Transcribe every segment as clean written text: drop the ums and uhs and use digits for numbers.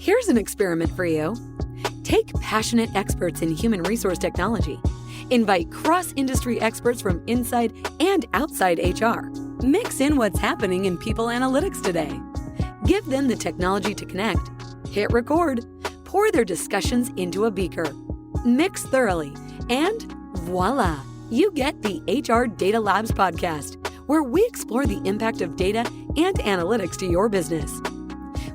Here's an experiment for you. Take passionate experts in human resource technology. Invite cross-industry experts from inside and outside HR. Mix in what's happening in people analytics today. Give them the technology to connect. Hit record. Pour their discussions into a beaker. Mix thoroughly. And voila, you get the HR Data Labs podcast, where we explore the impact of data and analytics to your business.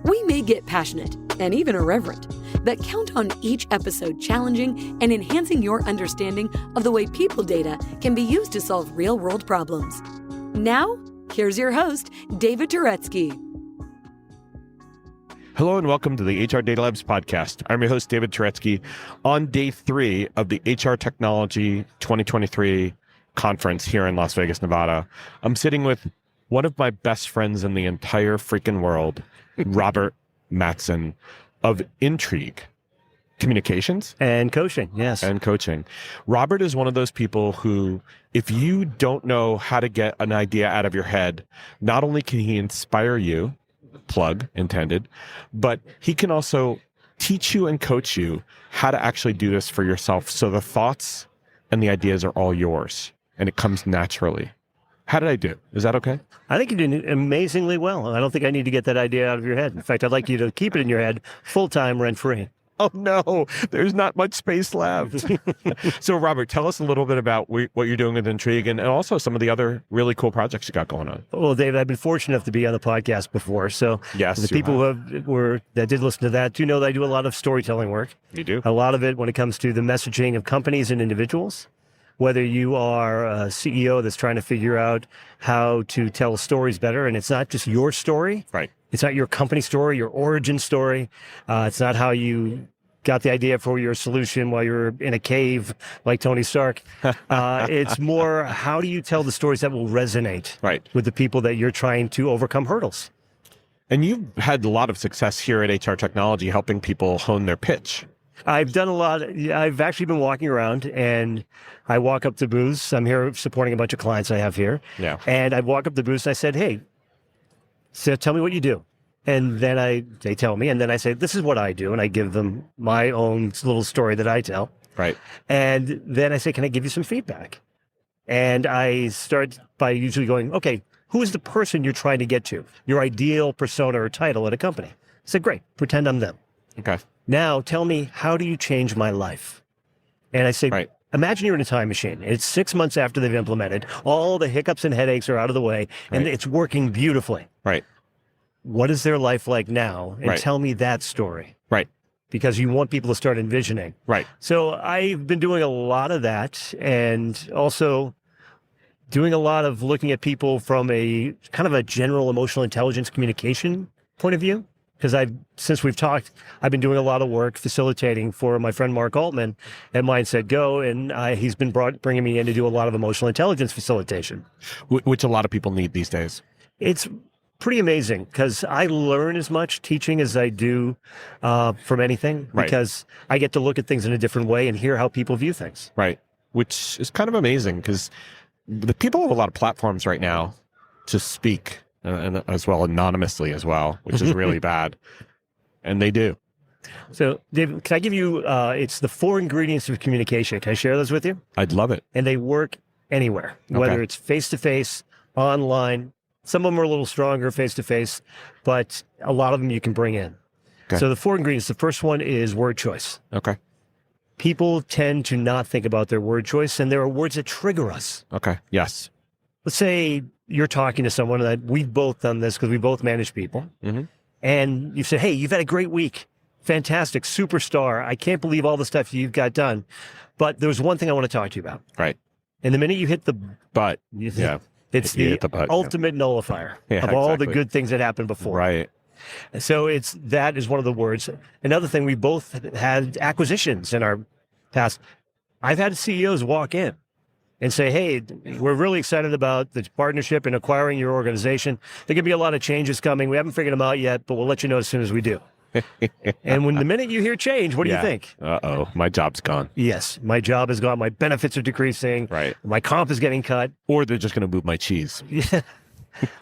We may get passionate and even irreverent, but count on each episode challenging and enhancing your understanding of the way people data can be used to solve real-world problems. Now, here's your host, David Turetsky. Hello and welcome to the HR Data Labs podcast. I'm your host, David Turetsky, on day 3 of the HR Technology 2023 conference here in Las Vegas, Nevada. I'm sitting with one of my best friends in the entire freaking world, Robert Mattson of INTRIGUE Communications and Coaching, yes. And Coaching. Robert is one of those people who, if you don't know how to get an idea out of your head, not only can he inspire you, plug intended, but he can also teach you and coach you how to actually do this for yourself. So the thoughts and the ideas are all yours and it comes naturally. How did I do? Is that okay? I think you're doing amazingly well. I don't think I need to get that idea out of your head. In fact, I'd like you to keep it in your head full-time, rent-free. Oh, no, there's not much space left. So, Robert, tell us a little bit about what you're doing with Intrigue and also some of the other really cool projects you got going on. Well, David, I've been fortunate enough to be on the podcast before. So yes, the people that did listen to that do know that I do a lot of storytelling work. You do? A lot of it when it comes to the messaging of companies and individuals. Whether you are a CEO that's trying to figure out how to tell stories better, and it's not just your story. Right. It's not your company story, your origin story. It's not how you got the idea for your solution while you're in a cave like Tony Stark. It's more, how do you tell the stories that will resonate with the people that you're trying to overcome hurdles? And you've had a lot of success here at HR Technology helping people hone their pitch. I've done a lot. I've actually been walking around and I walk up to booths. I'm here supporting a bunch of clients I have here. Yeah. And I walk up to booths and I said, hey, so tell me what you do. And then they tell me, and then I say, this is what I do. And I give them my own little story that I tell. Right. And then I say, can I give you some feedback? And I start by usually going, okay, who is the person you're trying to get to? Your ideal persona or title at a company. I said, great, pretend I'm them. Okay. Now tell me, how do you change my life? And I say, imagine you're in a time machine. It's 6 months after they've implemented. All the hiccups and headaches are out of the way, and it's working beautifully. Right. What is their life like now? And tell me that story. Right. Because you want people to start envisioning. Right. So I've been doing a lot of that, and also doing a lot of looking at people from a kind of a general emotional intelligence communication point of view. Because since we've talked, I've been doing a lot of work facilitating for my friend Mark Altman at Mindset Go, and he's been bringing me in to do a lot of emotional intelligence facilitation. Which a lot of people need these days. It's pretty amazing because I learn as much teaching as I do from anything, because I get to look at things in a different way and hear how people view things. Right. Which is kind of amazing because the people have a lot of platforms right now to speak. And as well anonymously as well, which is really bad. And they do. So, David, can I give you, it's the 4 ingredients of communication. Can I share those with you? I'd love it. And they work anywhere, whether it's face-to-face, online. Some of them are a little stronger face-to-face, but a lot of them you can bring in. Okay. So the 4 ingredients, the first one is word choice. Okay. People tend to not think about their word choice, and there are words that trigger us. Okay, yes. Let's say you're talking to someone that we've both done this because we both manage people. Mm-hmm. And you said, hey, you've had a great week. Fantastic. Superstar. I can't believe all the stuff you've got done. But there's one thing I want to talk to you about. Right. And the minute you hit the butt, it's the ultimate nullifier of all the good things that happened before. Right. So that is one of the words. Another thing, we both had acquisitions in our past. I've had CEOs walk in and say, hey, we're really excited about the partnership in acquiring your organization. There could be a lot of changes coming. We haven't figured them out yet, but we'll let you know as soon as we do. And when the minute you hear change, what do you think? Uh-oh, my job's gone. Yes, my job is gone. My benefits are decreasing. Right. My comp is getting cut. Or they're just going to move my cheese. Yeah.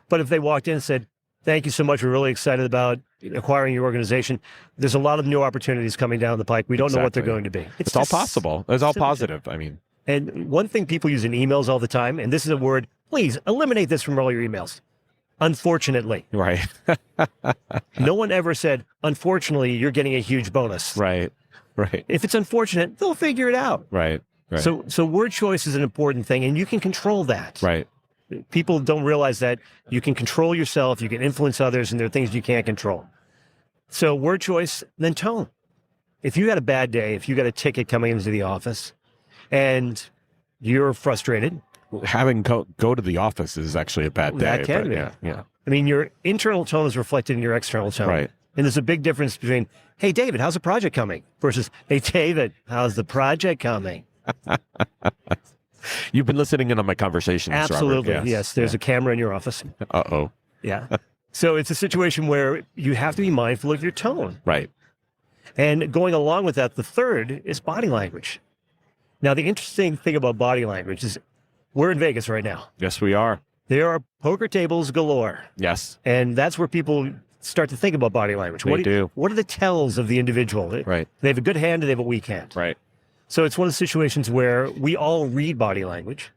But if they walked in and said, Thank you so much. We're really excited about acquiring your organization. There's a lot of new opportunities coming down the pike. We don't know what they're going to be. It's all possible. It's all simple. positive. I mean, And one thing people use in emails all the time, and this is a word, please eliminate this from all your emails. Unfortunately. right. No one ever said, unfortunately, you're getting a huge bonus. Right. Right. If it's unfortunate, they'll figure it out. Right. Right. So word choice is an important thing, and you can control that. right. People don't realize that you can control yourself, you can influence others, and there are things you can't control. So word choice, then tone. If you had a bad day, if you got a ticket coming into the office and you're frustrated. Having go to the office is actually a bad day. That can be. Yeah. I mean, your internal tone is reflected in your external tone. Right. And there's a big difference between, hey, David, how's the project coming? Versus, hey, David, how's the project coming? You've been listening in on my conversations, Absolutely. Robert. Yes. There's a camera in your office. Uh-oh. Yeah. So it's a situation where you have to be mindful of your tone. Right. And going along with that, the third is body language. Now, the interesting thing about body language is we're in Vegas right now. Yes, we are. There are poker tables galore. Yes. And that's where people start to think about body language. They do. What are the tells of the individual? Right. They have a good hand and they have a weak hand. Right. So it's one of the situations where we all read body language,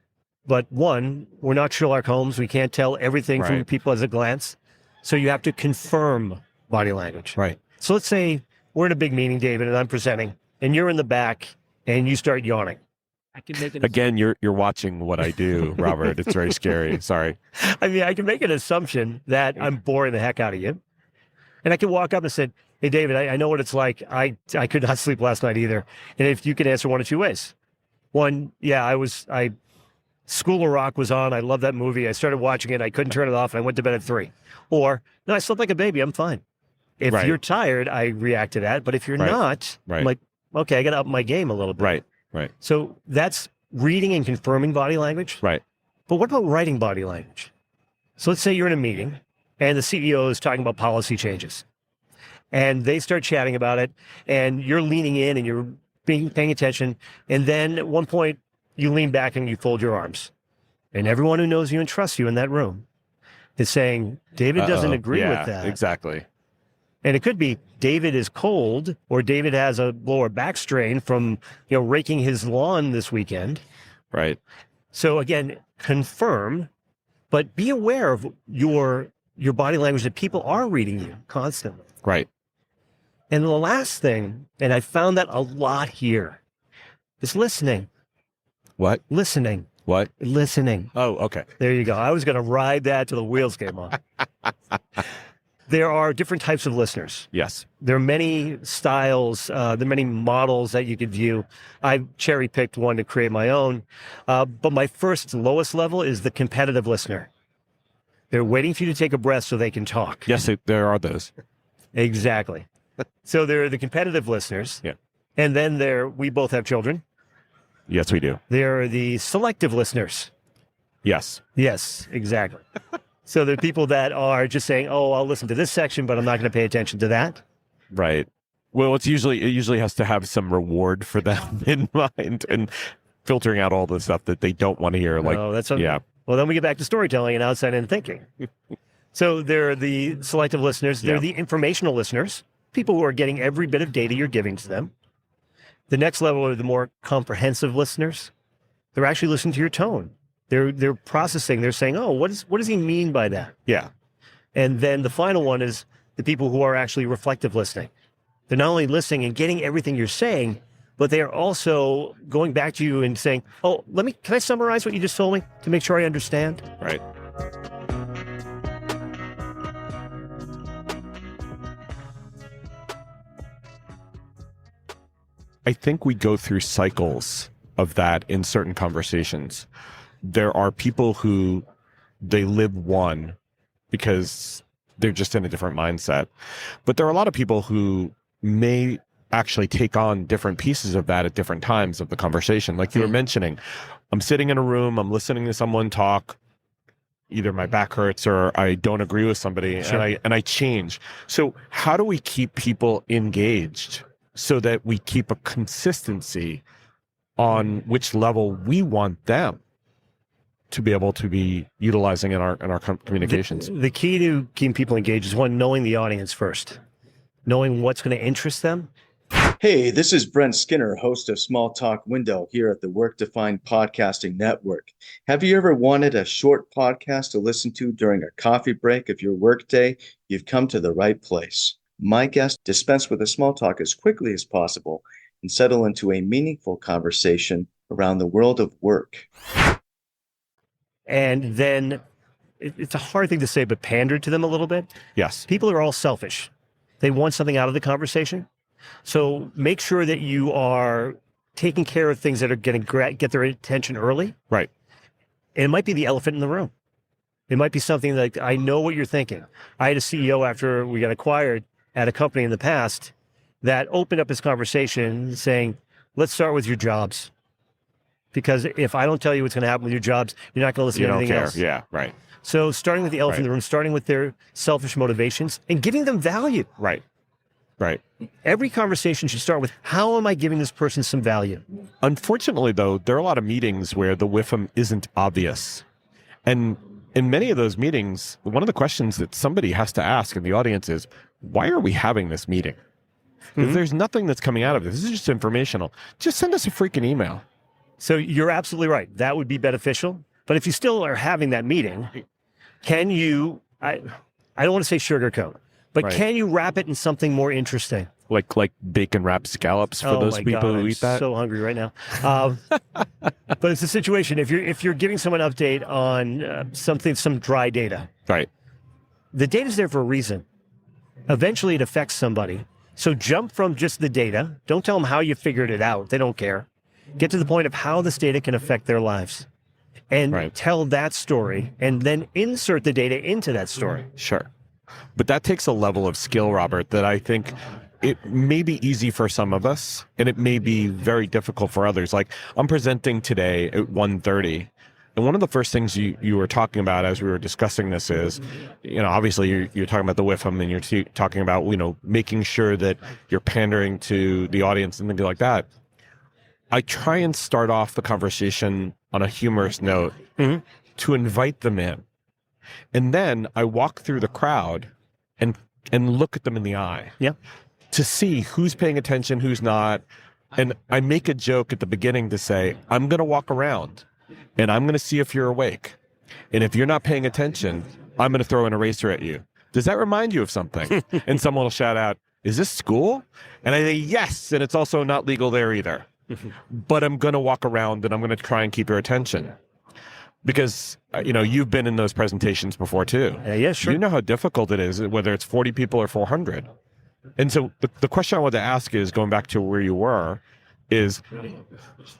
but one, we're not Sherlock Holmes. We can't tell everything from Right. people as a glance. So you have to confirm body language. Right. So let's say we're in a big meeting, David, and I'm presenting, and you're in the back and you start yawning. I can make Again, you're watching what I do, Robert. It's very scary. Sorry. I mean, I can make an assumption that I'm boring the heck out of you. And I can walk up and say, hey, David, I know what it's like. I could not sleep last night either. And if you could answer one of two ways. One, yeah, School of Rock was on. I love that movie. I started watching it. I couldn't turn it off. And I went to bed at 3. Or, no, I slept like a baby. I'm fine. If Right. you're tired, I react to that. But if you're Right. not, Right. I'm like, okay, I got to up my game a little bit. Right. Right. So that's reading and confirming body language. Right. But what about writing body language? So let's say you're in a meeting and the CEO is talking about policy changes and they start chatting about it and you're leaning in and you're paying attention. And then at one point you lean back and you fold your arms and everyone who knows you and trusts you in that room is saying, David doesn't agree with that. Exactly. And it could be David is cold or David has a lower back strain from, raking his lawn this weekend. Right. So again, confirm, but be aware of your body language that people are reading you constantly. Right. And the last thing, and I found that a lot here, is listening. What? Listening. What? Listening. Oh, okay. There you go. I was going to ride that till the wheels came off. There are different types of listeners. Yes. There are many styles, there are many models that you could view. I cherry-picked one to create my own. But my first lowest level is the competitive listener. They're waiting for you to take a breath so they can talk. Yes, there are those. Exactly. So there are the competitive listeners. Yeah. And then we both have children. Yes, we do. There are the selective listeners. Yes. Yes, exactly. So there are people that are just saying, oh, I'll listen to this section, but I'm not going to pay attention to that. Right. Well, it usually has to have some reward for them in mind and filtering out all the stuff that they don't want to hear. Like, yeah. Well, then we get back to storytelling and outside-in thinking. So there are the selective listeners. There are the informational listeners, people who are getting every bit of data you're giving to them. The next level are the more comprehensive listeners. They're actually listening to your tone. They're processing. They're saying, oh, what does he mean by that? Yeah. And then the final one is the people who are actually reflective listening. They're not only listening and getting everything you're saying, but they are also going back to you and saying, oh, can I summarize what you just told me to make sure I understand? Right. I think we go through cycles of that in certain conversations. There are people who they live one because they're just in a different mindset. But there are a lot of people who may actually take on different pieces of that at different times of the conversation. Like you were mentioning, I'm sitting in a room, I'm listening to someone talk, either my back hurts or I don't agree with somebody, Sure. and I change. So how do we keep people engaged so that we keep a consistency on which level we want them to be able to be utilizing in our communications. The key to keeping people engaged is one, knowing the audience first, knowing what's going to interest them. Hey, this is Brent Skinner, host of Small Talk Window here at the Work Defined Podcasting Network. Have you ever wanted a short podcast to listen to during a coffee break of your workday? You've come to the right place. My guests dispense with the small talk as quickly as possible and settle into a meaningful conversation around the world of work. And then it's a hard thing to say, but pander to them a little bit. Yes. People are all selfish. They want something out of the conversation. So make sure that you are taking care of things that are going to get their attention early. Right. And it might be the elephant in the room. It might be something like, I know what you're thinking. I had a CEO after we got acquired at a company in the past that opened up his conversation saying, let's start with your jobs. Because if I don't tell you what's going to happen with your jobs, you're not going to listen to anything else. Yeah, right. So starting with the elephant in the room, starting with their selfish motivations and giving them value. Right. Every conversation should start with, how am I giving this person some value? Unfortunately, though, there are a lot of meetings where the WIFM isn't obvious. And in many of those meetings, one of the questions that somebody has to ask in the audience is, why are we having this meeting? If there's nothing that's coming out of this is just informational. Just send us a freaking email. So you're absolutely right. That would be beneficial. But if you still are having that meeting, can you, I don't want to say sugarcoat, but can you wrap it in something more interesting? Like bacon wrapped scallops for those people who eat that? I'm so hungry right now. But it's a situation. If you're giving someone an update on some dry data, right? The data's there for a reason. Eventually, it affects somebody. So jump from just the data. Don't tell them how you figured it out. They don't care. Get to the point of how this data can affect their lives, and tell that story, and then insert the data into that story. Sure. But that takes a level of skill, Robert, that I think it may be easy for some of us, and it may be very difficult for others. Like, I'm presenting today at 1:30, and one of the first things you were talking about as we were discussing this is, obviously you're talking about the WIFM, and you're talking about, making sure that you're pandering to the audience and things like that. I try and start off the conversation on a humorous note to invite them in. And then I walk through the crowd and look at them in the eye to see who's paying attention, who's not. And I make a joke at the beginning to say, I'm going to walk around and I'm going to see if you're awake. And if you're not paying attention, I'm going to throw an eraser at you. Does that remind you of something? And someone will shout out, is this school? And I say, yes. And it's also not legal there either. But I'm going to walk around and I'm going to try and keep your attention. Because, you've been in those presentations before too. Yeah, sure. You know how difficult it is, whether it's 40 people or 400. And so the question I want to ask is, going back to where you were, is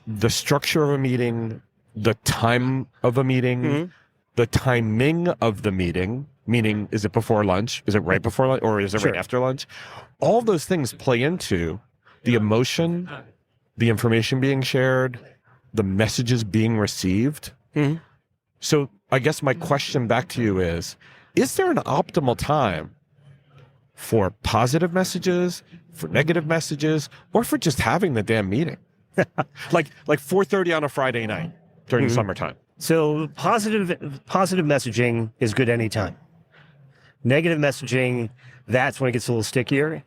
the structure of a meeting, the time of a meeting, the timing of the meeting, meaning, is it before lunch? Is it right before lunch? Or is it right after lunch? All those things play into the emotion, the information being shared, the messages being received. So I guess my question back to you is there an optimal time for positive messages, for negative messages, or for just having the damn meeting? like 4:30 on a Friday night during the summertime. So positive messaging is good anytime. Negative messaging, that's when it gets a little stickier.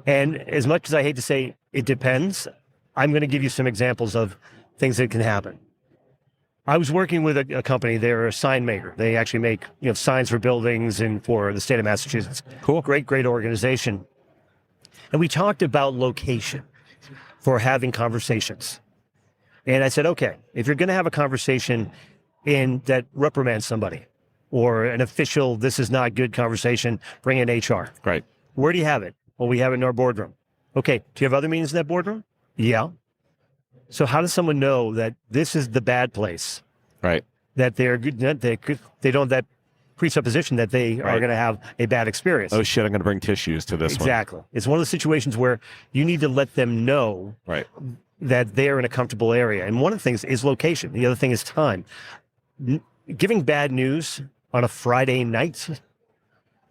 And as much as I hate to say it depends, I'm going to give you some examples of things that can happen. I was working with a company. They're a sign maker. They actually make signs for buildings and for the state of Massachusetts. Cool. Great organization. And we talked about location for having conversations. And I said, okay, if you're going to have a conversation that reprimands somebody, or an official, this is not good conversation, bring in HR. Right. Where do you have it? Well, we have it in our boardroom. Okay. Do you have other meetings in that boardroom? Yeah. So how does someone know that this is the bad place? Right. That they're good, they don't have that presupposition that they are going to have a bad experience. Oh shit, I'm going to bring tissues to this one. Exactly. It's one of the situations where you need to let them know that they're in a comfortable area. And one of the things is location. The other thing is time. Giving bad news on a Friday night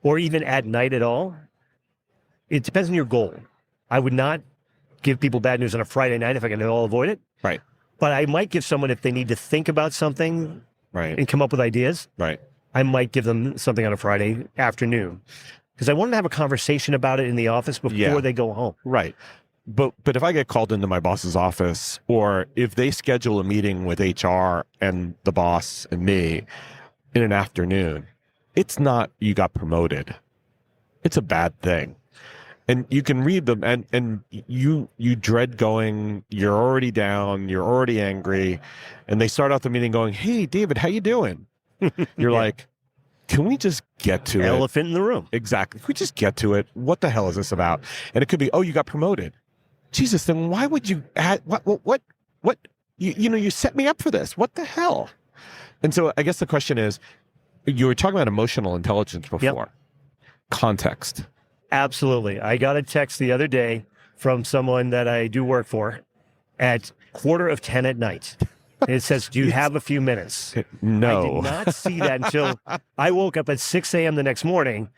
or even at night at all, it depends on your goal. I would not give people bad news on a Friday night if I can at all avoid it. Right. But I might give someone, if they need to think about something Right. and come up with ideas, Right. I might give them something on a Friday afternoon because I want to have a conversation about it in the office before they go home. Right. But if I get called into my boss's office, or if they schedule a meeting with HR and the boss and me in an afternoon, it's not you got promoted. It's a bad thing. And you can read them and you dread going, you're already down, you're already angry. And they start out the meeting going, "Hey, David, how you doing?" You're like, can we just get to it? Elephant in the room. Exactly. Can we just get to it? What the hell is this about? And it could be, oh, you got promoted. Jesus, then why would you add, what, you set me up for this. What the hell? And so I guess the question is, you were talking about emotional intelligence before. Yep. Context. Absolutely. I got a text the other day from someone that I do work for at 10:15 at night. It says, "Do you have a few minutes?" No. I did not see that until I woke up at 6 a.m. the next morning,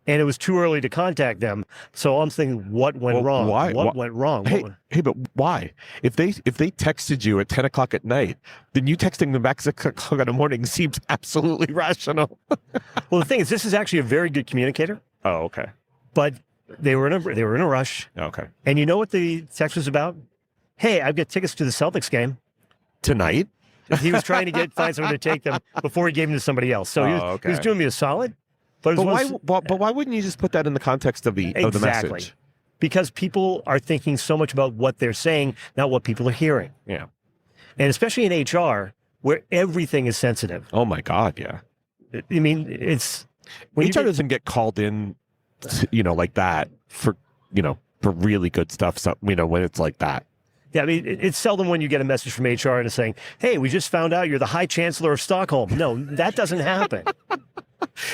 and it was too early to contact them. So I'm thinking, what went wrong? Why? What went wrong? Hey, but why? If they texted you at 10 o'clock at night, then you texting them back at 6 o'clock in the morning seems absolutely rational. Well, the thing is, this is actually a very good communicator, Oh, okay. but they were in a rush. Okay. And you know what the text was about? Hey, I've got tickets to the Celtics game. Tonight? He was trying to find someone to take them before he gave them to somebody else. So he was doing me a solid. But why wouldn't you just put that in the context of the message? Because people are thinking so much about what they're saying, not what people are hearing. Yeah. And especially in HR, where everything is sensitive. Oh my God, yeah. I mean, it's when HR doesn't get called in, like that for really good stuff. So, when it's like that. Yeah, I mean, it's seldom when you get a message from HR and it's saying, "Hey, we just found out you're the High Chancellor of Stockholm." No, that doesn't happen.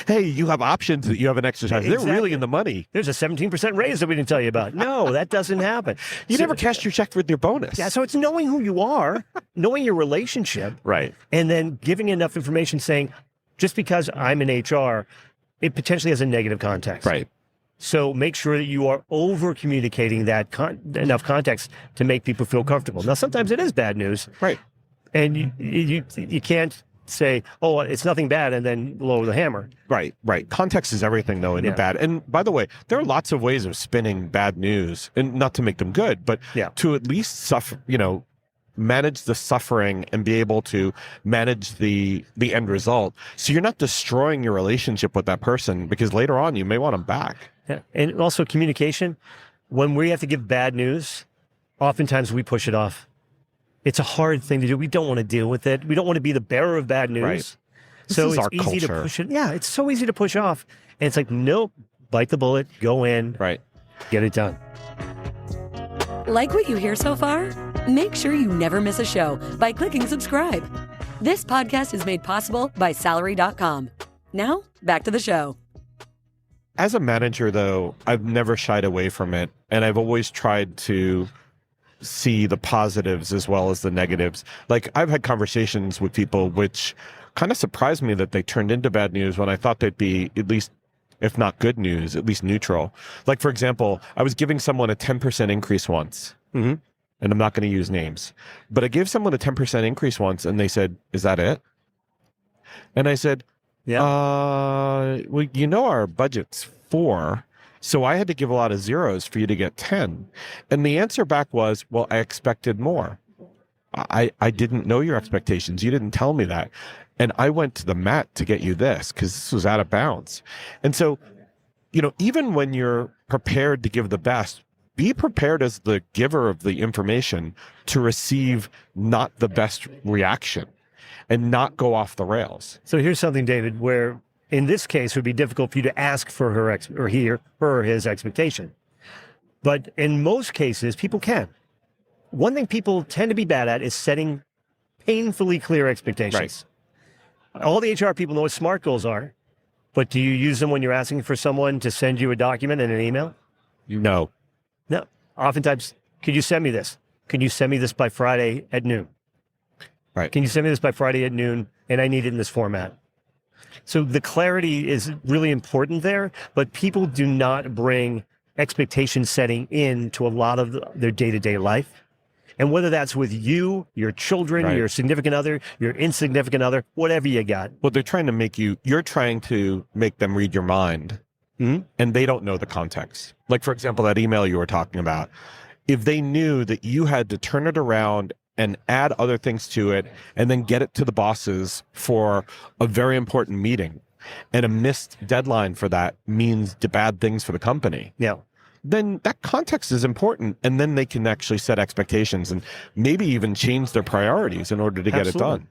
Hey, you have options that you haven't exercised. Exactly. They're really in the money. There's a 17% raise that we didn't tell you about. No, that doesn't happen. You never cashed your check with your bonus. Yeah, so it's knowing who you are, knowing your relationship, Right. and then giving enough information saying, just because I'm in HR, it potentially has a negative context. Right. So make sure that you are over-communicating that enough context to make people feel comfortable. Now, sometimes it is bad news. Right. And you can't say, "Oh, it's nothing bad," and then lower the hammer. Right. Context is everything, though, in the bad. And by the way, there are lots of ways of spinning bad news, and not to make them good, but to at least suffer, manage the suffering and be able to manage the end result. So you're not destroying your relationship with that person, because later on you may want them back. Yeah. And also communication. When we have to give bad news, oftentimes we push it off. It's a hard thing to do. We don't want to deal with it. We don't want to be the bearer of bad news. Right. So This is it's our easy to culture. push it. Yeah, it's so easy to push off. And it's like, nope, bite the bullet, go in, Right. get it done. Like what you hear so far? Make sure you never miss a show by clicking subscribe. This podcast is made possible by Salary.com. Now, back to the show. As a manager, though, I've never shied away from it, and I've always tried to see the positives as well as the negatives. Like, I've had conversations with people which kind of surprised me that they turned into bad news when I thought they'd be at least, if not good news, at least neutral. Like, for example, I was giving someone a 10% increase once, and I'm not going to use names, but I gave someone a 10% increase once, and they said, "Is that it?" And I said, well, our budget's 4, so I had to give a lot of zeros for you to get 10. And the answer back was, well, I expected more. I didn't know your expectations. You didn't tell me that. And I went to the mat to get you this because this was out of bounds. And so, even when you're prepared to give the best, be prepared as the giver of the information to receive not the best reaction and not go off the rails. So here's something, David, where in this case it would be difficult for you to ask for her or his expectation. But in most cases, people can. One thing people tend to be bad at is setting painfully clear expectations. Right. All the HR people know what SMART goals are, but do you use them when you're asking for someone to send you a document in an email? No. No. Oftentimes, could you send me this? Can you send me this by Friday at noon? Right. Can you send me this by Friday at noon? And I need it in this format. So the clarity is really important there, but people do not bring expectation setting into a lot of their day-to-day life. And whether that's with you, your children, Right. your significant other, your insignificant other, whatever you got. Well, they're trying to you're trying to make them read your mind, Mhm. and they don't know the context. Like, for example, that email you were talking about, if they knew that you had to turn it around and add other things to it and then get it to the bosses for a very important meeting, and a missed deadline for that means bad things for the company, Yeah. then that context is important. And then they can actually set expectations and maybe even change their priorities in order to get it Absolutely. done.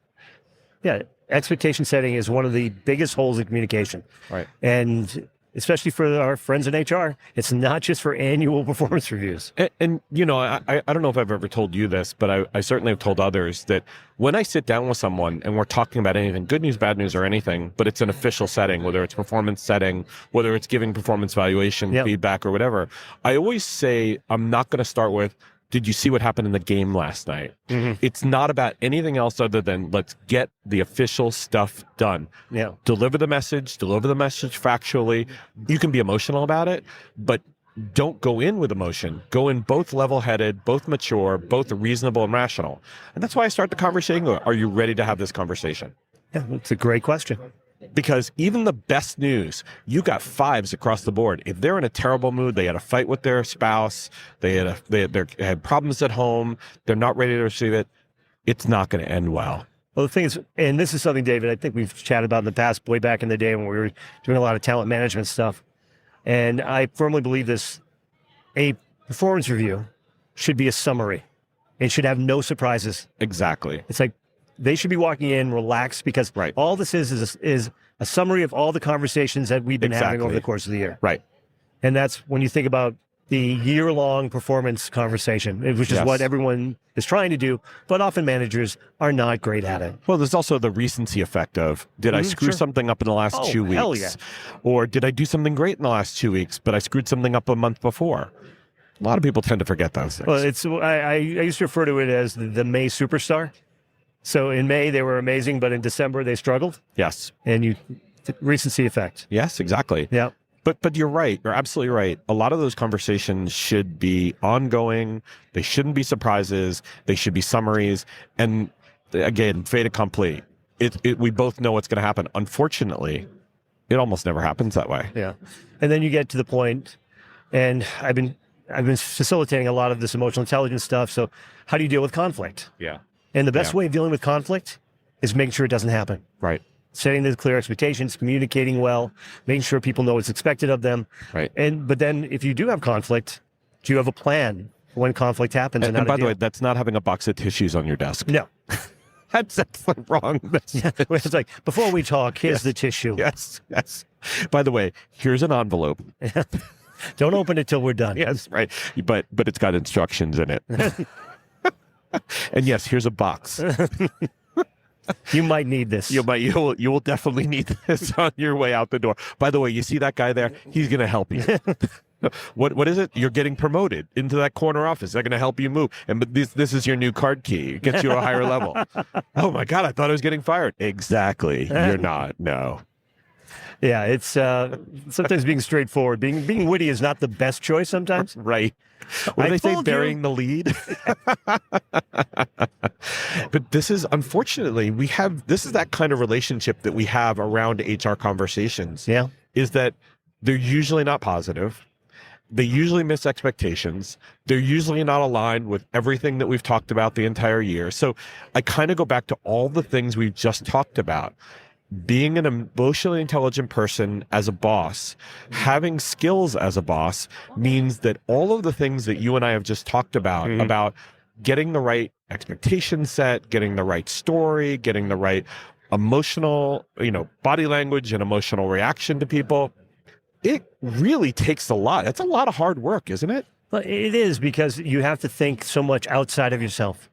Yeah. Expectation setting is one of the biggest holes in communication. Right. And especially for our friends in HR, it's not just for annual performance reviews. And I don't know if I've ever told you this, but I certainly have told others that when I sit down with someone and we're talking about anything, good news, bad news, or anything, but it's an official setting, whether it's performance setting, whether it's giving performance valuation, Yep. feedback, or whatever, I always say, I'm not going to start with, did you see what happened in the game last night? Mhm. It's not about anything else other than let's get the official stuff done. Yeah. Deliver the message factually. You can be emotional about it, but don't go in with emotion. Go in both level-headed, both mature, both reasonable and rational. And that's why I start the conversation. Are you ready to have this conversation? Yeah. It's a great question. Because even the best news, you got fives across the board. If they're in a terrible mood, they had a fight with their spouse, they had problems at home, they're not ready to receive it, it's not going to end well. Well, the thing is, and this is something, David, I think we've chatted about in the past, way back in the day when we were doing a lot of talent management stuff. And I firmly believe this, a performance review should be a summary. It should have no surprises. Exactly. It's like they should be walking in relaxed because Right. all this is a summary of all the conversations that we've been having over Exactly. the course of the year. Right. And that's when you think about the year-long performance conversation, which is Yes. what everyone is trying to do, but often managers are not great at it. Well, there's also the recency effect of, did I screw Sure. something up in the last Oh, 2 weeks? hell yeah. Or did I do something great in the last 2 weeks, but I screwed something up a month before? A lot of people tend to forget those things. Well, I used to refer to it as the May superstar. So in May, they were amazing, but in December, they struggled. Yes. And recency effect. Yes, exactly. Yeah. But you're right. You're absolutely right. A lot of those conversations should be ongoing. They shouldn't be surprises. They should be summaries. And again, fait accompli. We both know what's going to happen. Unfortunately, it almost never happens that way. Yeah. And then you get to the point, and I've been facilitating a lot of this emotional intelligence stuff. So how do you deal with conflict? Yeah. And the best Yeah. way of dealing with conflict is making sure it doesn't happen. Right. Setting the clear expectations, communicating well, making sure people know what's expected of them. Right. But then if you do have conflict, do you have a plan for when conflict happens? And how to by the deal? way, that's not having a box of tissues on your desk. No. That's wrong. It's like, before we talk, here's the tissue. Yes. Yes. By the way, here's an envelope. Don't open it till we're done. Yes. Right. But it's got instructions in it. And yes, here's a box. You might need this. You will definitely need this on your way out the door. By the way, you see that guy there? He's going to help you. What is it? You're getting promoted into that corner office. They're going to help you move. And but this is your new card key. It gets you a higher level. Oh my God, I thought I was getting fired. Exactly. You're not. No. Yeah, it's sometimes being straightforward. Being witty is not the best choice sometimes. Right. What do I they say? told you. Burying the lead. But this is, unfortunately, this is that kind of relationship that we have around HR conversations. Yeah. Is that they're usually not positive. They usually miss expectations. They're usually not aligned with everything that we've talked about the entire year. So I kind of go back to all the things we've just talked about. Being an emotionally intelligent person as a boss, having skills as a boss, means that all of the things that you and I have just talked about getting the right expectation set, getting the right story, getting the right emotional, body language and emotional reaction to people, it really takes a lot. That's a lot of hard work, isn't it? Well, it is, because you have to think so much outside of yourself.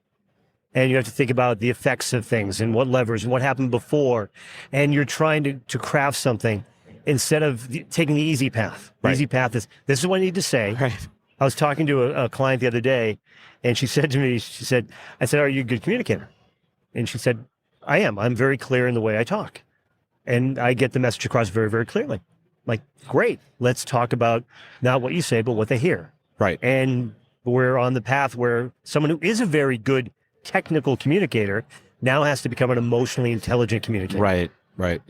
And you have to think about the effects of things and what levers and what happened before. And you're trying to craft something instead of taking the easy path. The Right. easy path is, this is what I need to say. Right. I was talking to a client the other day, and she said to me, I said, are you a good communicator? And she said, I am. I'm very clear in the way I talk. And I get the message across very, very clearly. I'm like, great. Let's talk about not what you say, but what they hear. Right. And we're on the path where someone who is a very good technical communicator now has to become an emotionally intelligent communicator. Right.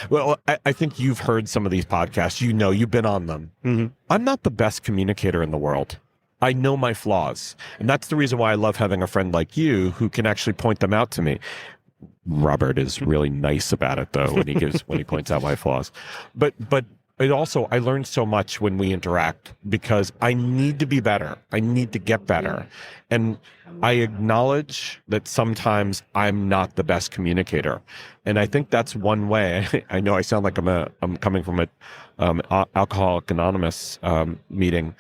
Well, I think you've heard some of these podcasts. You've been on them. Mm-hmm. I'm not the best communicator in the world. I know my flaws. And that's the reason why I love having a friend like you who can actually point them out to me. Robert is really nice about it, though, when he points out my flaws. But it also, I learned so much when we interact because I need to be better. I need to get better. And I acknowledge that sometimes I'm not the best communicator. And I think that's one way. I know I sound like I'm coming from an Alcoholics Anonymous meeting.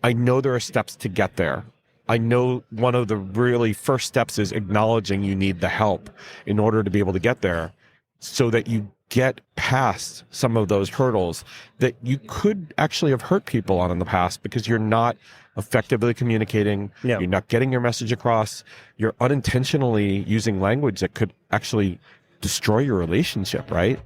I know there are steps to get there. I know one of the really first steps is acknowledging you need the help in order to be able to get there so that you get past some of those hurdles that you could actually have hurt people on in the past because you're not effectively communicating. Yeah. You're not getting your message across. You're unintentionally using language that could actually destroy your relationship, right?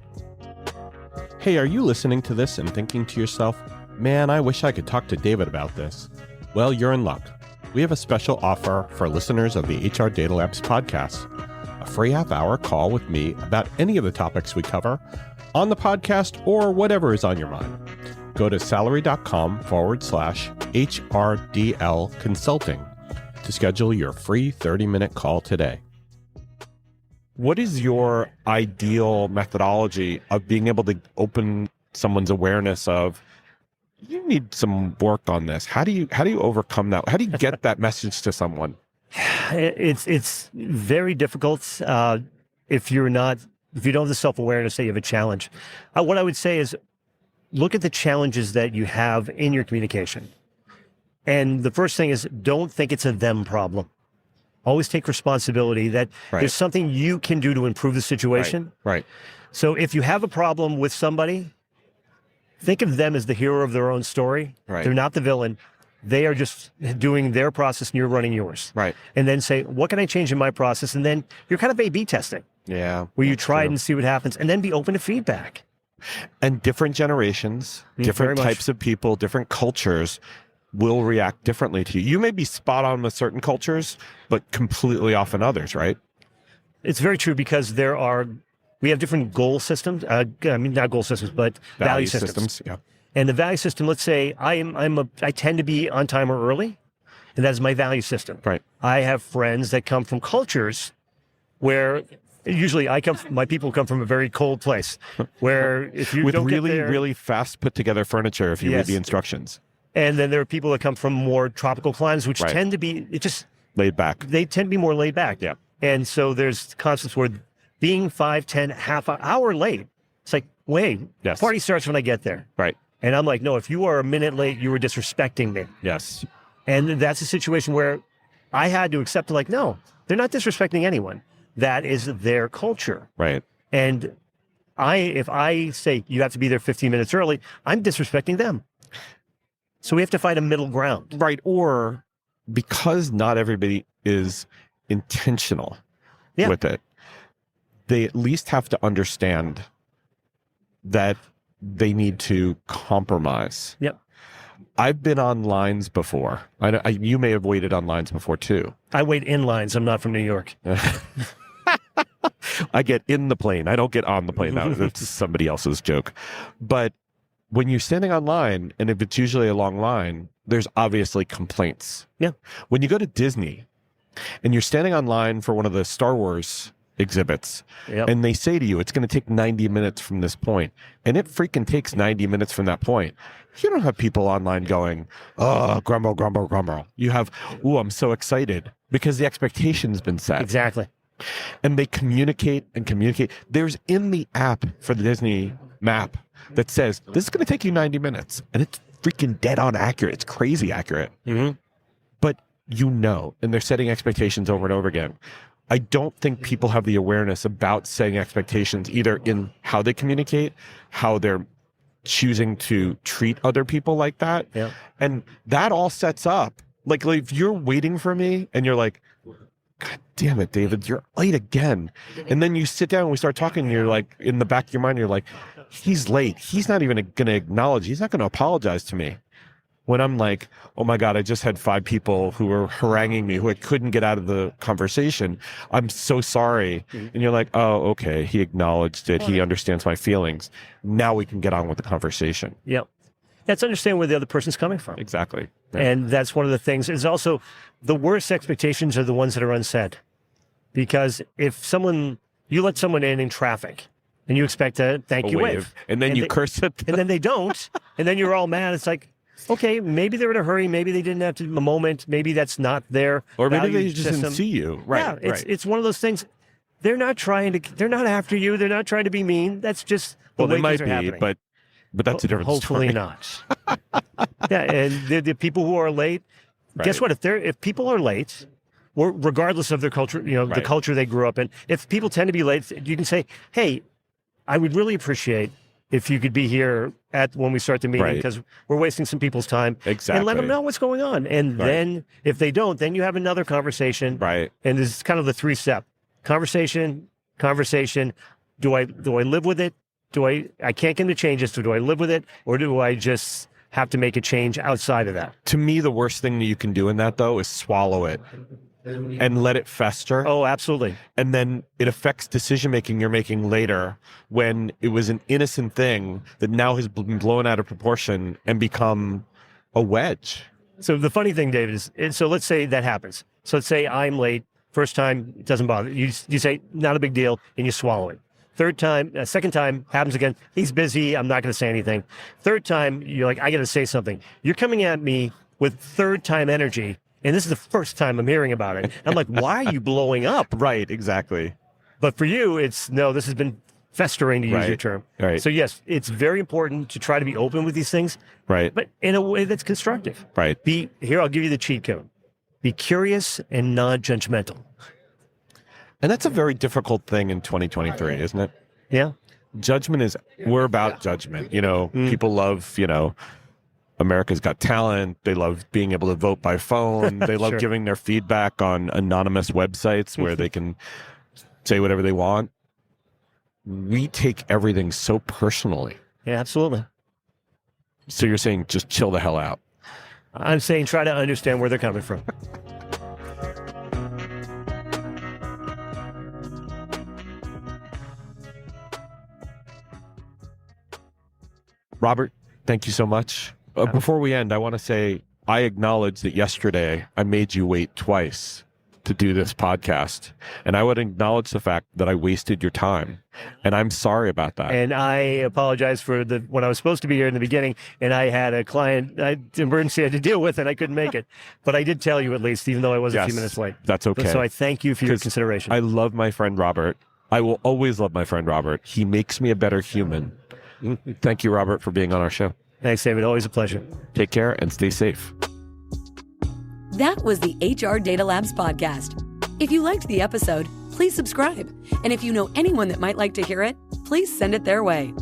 Hey, are you listening to this and thinking to yourself, man, I wish I could talk to David about this? Well, you're in luck. We have a special offer for listeners of the HR Data Labs podcast. A free half-hour call with me about any of the topics we cover on the podcast or whatever is on your mind. Go to salary.com/HRDL consulting to schedule your free 30-minute call today. What is your ideal methodology of being able to open someone's awareness of, you need some work on this? How do you overcome that? How do you get that message to someone? It's very difficult if you don't have the self-awareness that you have a challenge. What I would say is look at the challenges that you have in your communication. And the first thing is don't think it's a them problem. Always take responsibility that there's something you can do to improve the situation. Right. So if you have a problem with somebody, think of them as the hero of their own story. Right. They're not the villain. They are just doing their process and you're running yours. Right. And then say, what can I change in my process? And then you're kind of A/B testing. Yeah. Where you try it and see what happens and then be open to feedback. And different generations, different types of people, different cultures will react differently to you. You may be spot on with certain cultures, but completely off in others, right? It's very true because we have different goal systems. Not goal systems, but value systems. Yeah. And the value system, let's say I tend to be on time or early, and that is my value system. Right. I have friends that come from cultures where usually my people come from a very cold place where if you with don't really, get there, really fast put together furniture, if you read the instructions. And then there are people that come from more tropical climes, which tend to be laid back. They tend to be more laid back. Yeah. And so there's concepts where being 5, 10, half an hour late, it's like, wait, party starts when I get there. Right. And I'm like, no, if you are a minute late, you were disrespecting me. Yes. And that's a situation where I had to accept, like, no, they're not disrespecting anyone. That is their culture. Right. And if I say you have to be there 15 minutes early, I'm disrespecting them. So we have to find a middle ground. Right. Or because not everybody is intentional with it, they at least have to understand that they need to compromise. Yep. I've been on lines before. You may have waited on lines before too. I wait in lines. I'm not from New York. I get in the plane. I don't get on the plane. That's somebody else's joke. But when you're standing on line, and if it's usually a long line, there's obviously complaints. Yeah. When you go to Disney and you're standing on line for one of the Star Wars exhibits, and they say to you, it's going to take 90 minutes from this point, and it freaking takes 90 minutes from that point, you don't have people online going, oh, grumble, grumble, grumble. You have, ooh, I'm so excited, because the expectation's been set. Exactly. And they communicate and communicate. There's in the app for the Disney map that says, this is going to take you 90 minutes. And it's freaking dead on accurate. It's crazy accurate. Mm-hmm. But and they're setting expectations over and over again. I don't think people have the awareness about setting expectations, either in how they communicate, how they're choosing to treat other people like that. Yeah. And that all sets up, like if you're waiting for me and you're like, God damn it, David, you're late again. And then you sit down and we start talking and you're like, in the back of your mind, you're like, he's late. He's not even going to acknowledge. He's not going to apologize to me. when I'm like, oh my God, I just had 5 people who were haranguing me who I couldn't get out of the conversation. I'm so sorry. And you're like, oh, okay. He acknowledged it. He understands my feelings. Now we can get on with the conversation. Yep. That's understand where the other person's coming from. Exactly. Yeah. And that's one of the things. It's also the worst expectations are the ones that are unsaid. Because if you let someone in traffic and you expect a thank you wave. And then you curse it. And then they don't. And then you're all mad. It's like, okay, maybe they're in a hurry. Maybe they didn't have a moment. Maybe that's not their Or maybe value they just system. didn't see you. Right. Yeah, it's one of those things. They're not after you. They're not trying to be mean. That's just the way they might things are be, happening. but that's a different Hopefully story. not. Yeah, and the people who are late, guess what? If people are late, or regardless of their culture, the culture they grew up in, if people tend to be late, you can say, hey, I would really appreciate if you could be here when we start the meeting, because we're wasting some people's time. Exactly. And let them know what's going on. And then if they don't, then you have another conversation. Right. And this is kind of the 3-step. Conversation. Do I live with it? I can't get into changes, so do I live with it? Or do I just have to make a change outside of that? To me, the worst thing that you can do in that, though, is swallow it and let it fester. Oh, absolutely. And then it affects decision-making you're making later when it was an innocent thing that now has been blown out of proportion and become a wedge. So the funny thing, David, is so let's say that happens. So let's say I'm late. First time, it doesn't bother. You say, not a big deal, and you swallow it. Second time, happens again. He's busy. I'm not going to say anything. Third time, you're like, I got to say something. You're coming at me with third-time energy, and this is the first time I'm hearing about it. I'm like, why are you blowing up? Right, exactly. But for you, it's, no, this has been festering, to use your term. Right. So yes, it's very important to try to be open with these things. Right. But in a way that's constructive. Right. Here, I'll give you the cheat code. Be curious and non-judgmental. And that's a very difficult thing in 2023, isn't it? Yeah. We're about judgment. People love, America's Got Talent. They love being able to vote by phone. They love giving their feedback on anonymous websites where they can say whatever they want. We take everything so personally. Yeah, absolutely. So you're saying just chill the hell out. I'm saying try to understand where they're coming from. Robert, thank you so much. Before we end, I want to say I acknowledge that yesterday I made you wait twice to do this podcast. And I would acknowledge the fact that I wasted your time. And I'm sorry about that. And I apologize for when I was supposed to be here in the beginning, and I had a client emergency I had to deal with, and I couldn't make it. But I did tell you at least, even though I was a few minutes late. That's okay. So I thank you for your consideration. I love my friend Robert. I will always love my friend Robert. He makes me a better human. Thank you, Robert, for being on our show. Thanks, David. Always a pleasure. Take care and stay safe. That was the HR Data Labs podcast. If you liked the episode, please subscribe. And if you know anyone that might like to hear it, please send it their way.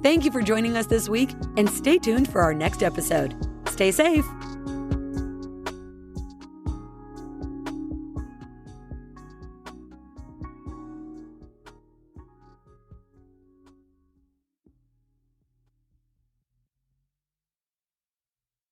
Thank you for joining us this week, and stay tuned for our next episode. Stay safe.